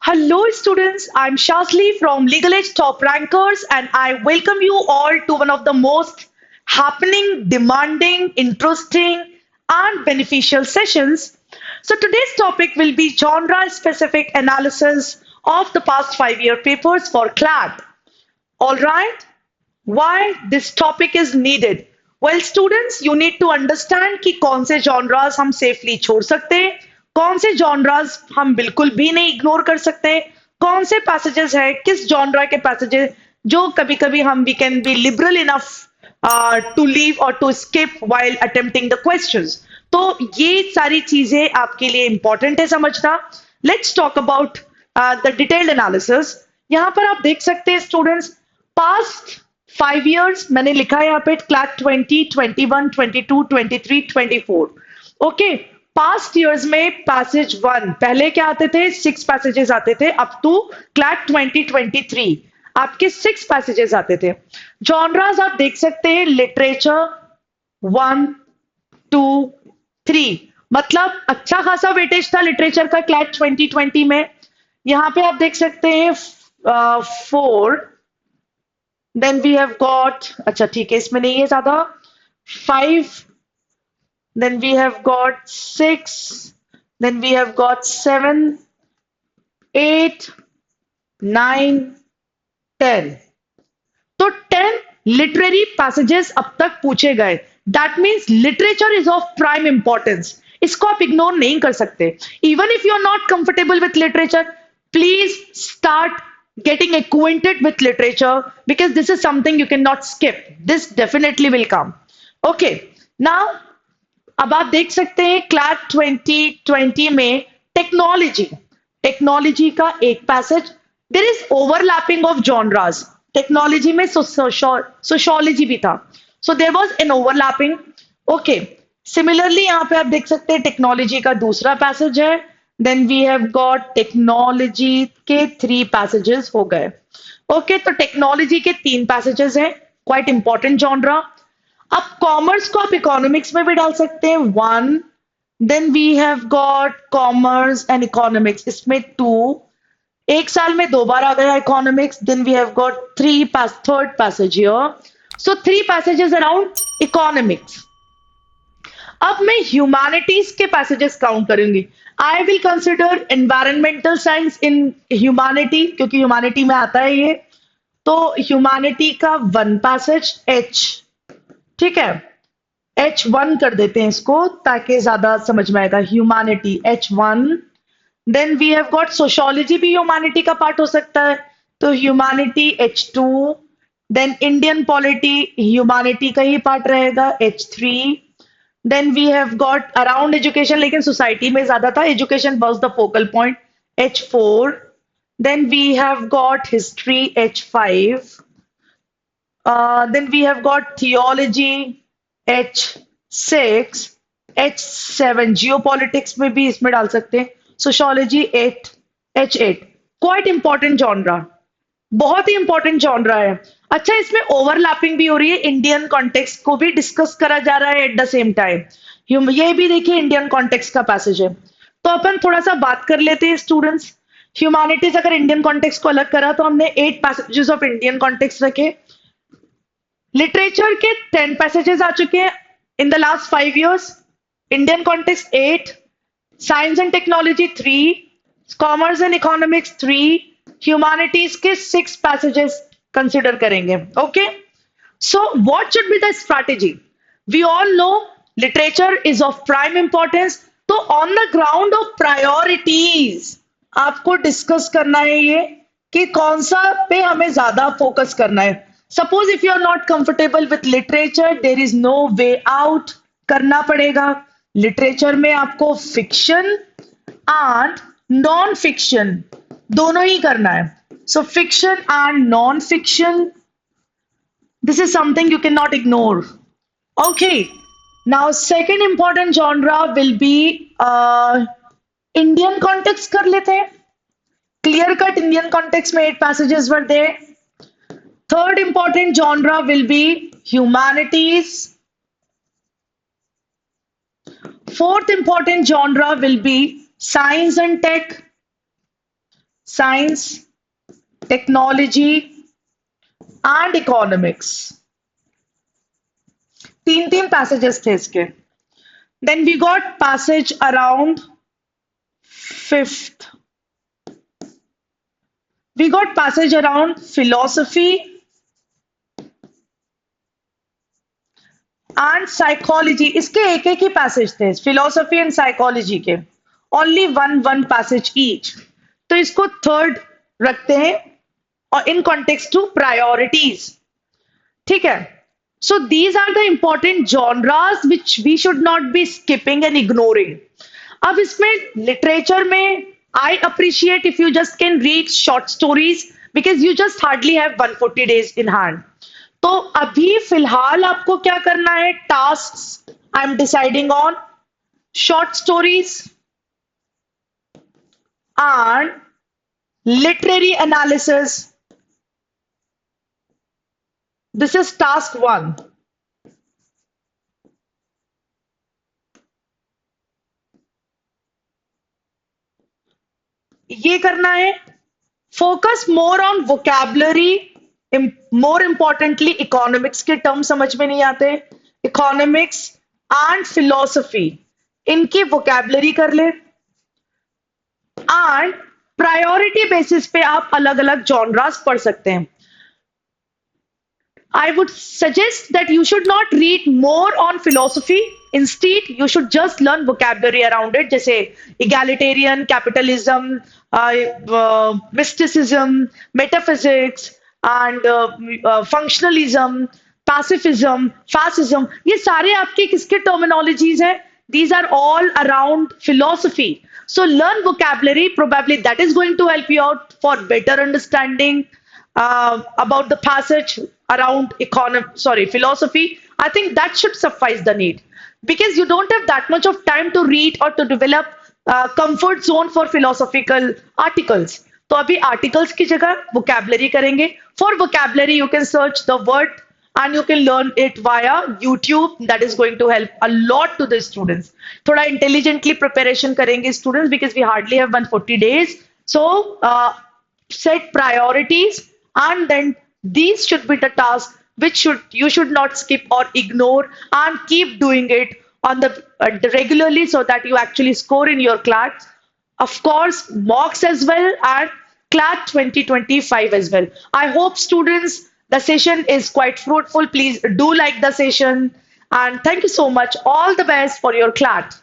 Hello, students. I'm Shazli from Legal Edge Top Rankers, and I welcome you all to one of the most happening, demanding, interesting, and beneficial sessions. So, today's topic will be genre specific analysis of the past 5 year papers for CLAT. All right? Why this topic is needed? Well, students, you need to understand कि कौन से genres हम safely छोड़ सकते हैं, कौन से genres हम बिल्कुल भी नहीं ignore कर सकते, कौन से passages हैं, किस genre के passages जो कभी-कभी हम we can be liberal enough to leave or to skip while attempting the questions. तो ये सारी चीजें आपके लिए important है समझना. Let's talk about the detailed analysis. यहाँ पर आप देख सकते हैं स्टूडेंट्स पास्ट 5 years मैंने लिखा है यहाँ पे क्लैट 20, 21, 22, 23, 24. ओके, पास्ट ईयर्स में पैसेज 1 पहले क्या आते थे, 6 पैसेजेस आते थे. अप टू क्लैट 2023 आपके 6 पैसेजेस आते थे. जॉनरास आप देख सकते हैं, लिटरेचर 1, 2, 3, मतलब अच्छा खासा वेटेज था लिटरेचर का क्लैट 2020 में. यहाँ पे आप देख सकते हैं 4. देन वी हैव गॉट, अच्छा ठीक है इसमें नहीं है ज्यादा, 5. Then we have got 6. Then we have got 7, 8, 9, 10. तो 10 लिटरेरी पैसेजेस अब तक पूछे गए. That means literature is of prime importance. इसको आप इग्नोर नहीं कर सकते. Even if you are not comfortable with literature, please start getting acquainted with literature because this is something you cannot skip. This definitely will come. Okay, now अब आप देख सकते हैं क्लैट 2020 में टेक्नोलॉजी का एक passage. There is overlapping of genres. Technology में sociology भी था, so there was an overlapping. Okay, similarly यहाँ पे आप देख सकते हैं टेक्नोलॉजी का दूसरा पैसेज है. Then we have got technology के 3 पैसेजेस हो गए. ओके, तो टेक्नोलॉजी के 3 पैसेजेस हैं, क्वाइट इंपॉर्टेंट जॉनरा. अब कॉमर्स को आप इकोनॉमिक्स में भी डाल सकते हैं 1. Then we have got commerce and economics, इसमें 2. एक साल में 2 बार आ गया economics. Then we have got 3 third passage here. So 3 passages around economics. अब मैं ह्यूमैनिटीज के पैसेजेस काउंट करूंगी. I will consider environmental science in humanity क्योंकि ह्यूमैनिटी में आता है ये. तो ह्यूमैनिटी का 1 पैसेज H, ठीक है, H1 कर देते हैं इसको ताकि ज्यादा समझ में आएगा. Humanity H1. Then we have got sociology भी ह्यूमैनिटी का पार्ट हो सकता है, तो humanity H2. Then Indian polity humanity का ही पार्ट रहेगा H3. Then we have got around education, लेकिन सोसाइटी में ज्यादा था, education was the focal point H4. Then we have got history H5. Then we have got theology H6. H7 geopolitics में भी इसमें डाल सकते हैं. Sociology H8. Quite important genre, बहुत ही इंपॉर्टेंट जॉनरा है. अच्छा, इसमें ओवरलैपिंग भी हो रही है, इंडियन कॉन्टेक्स्ट को भी डिस्कस करा जा रहा है एट द सेम टाइम. ये भी देखिए इंडियन कॉन्टेक्स्ट का पैसेज है. तो अपन थोड़ा सा बात कर लेते हैं स्टूडेंट्स. ह्यूमैनिटीज अगर इंडियन कॉन्टेक्स्ट को अलग करा तो हमने 8 पैसेजेस ऑफ इंडियन कॉन्टेक्स्ट रखे. लिटरेचर के 10 पैसेजेस आ चुके हैं in the last 5 years. Indian context 8, science and technology 3, commerce and economics 3, humanities के 6 पैसेजेस कंसिडर करेंगे. Okay, so what should be the strategy? We all know literature is of prime importance. तो on the ground of priorities आपको discuss करना है ये कि कौन सा पे हमें ज्यादा फोकस करना है. Suppose if you are not comfortable with literature, there is no way out, करना पड़ेगा. लिटरेचर में आपको फिक्शन एंड नॉन फिक्शन दोनों ही करना है. So fiction and non-fiction, this is something you cannot ignore. Okay, now second important genre will be Indian context कर लेते हैं. Clear cut Indian context में 8 passages were there. Third important genre will be humanities. Fourth important genre will be science and tech. Science, technology and economics. तीन तीन passages थे इसके। Then we got passage around fifth, we got passage around philosophy and psychology. इसके एक एक ही passage थे, philosophy and psychology के, only one one passage each. तो इसको थर्ड रखते हैं और इन कॉन्टेक्स्ट टू प्रायोरिटीज। ठीक है, so these are the important genres which we should not be skipping and ignoring. अब इसमें लिटरेचर में I appreciate if you just can read short stories because you just hardly have 140 days in hand. तो अभी फिलहाल आपको क्या करना है, task I am deciding on short stories and literary analysis. This is task one. ये करना है, focus more on vocabulary, more importantly economics के टर्म समझ में नहीं आते, इकोनॉमिक्स एंड फिलोसफी इनकी वोकैबलरी कर ले एंड प्रायोरिटी बेसिस पे आप अलग अलग जॉनरास पढ़ सकते हैं। I would suggest that you should not read more on philosophy. Instead, you should just learn vocabulary around it, जैसे egalitarian, capitalism, mysticism, metaphysics, and functionalism, pacifism, fascism. ये सारे आपके किसके terminologies हैं? These are all around philosophy. So learn vocabulary. Probably that is going to help you out for better understanding about the passage around philosophy. I think that should suffice the need because you don't have that much of time to read or to develop comfort zone for philosophical articles. तो अभी articles की जगह vocabulary करेंगे. For vocabulary, you can search the word and you can learn it via YouTube. That is going to help a lot to the students. थोड़ा intelligently preparation करेंगे students because we hardly have 140 days. So set priorities and then these should be the tasks which you should not skip or ignore and keep doing it on the regularly so that you actually score in your class. Of course, mocks as well and CLAT 2025 as well. I hope students the session is quite fruitful. Please do like the session and thank you so much. All the best for your CLAT.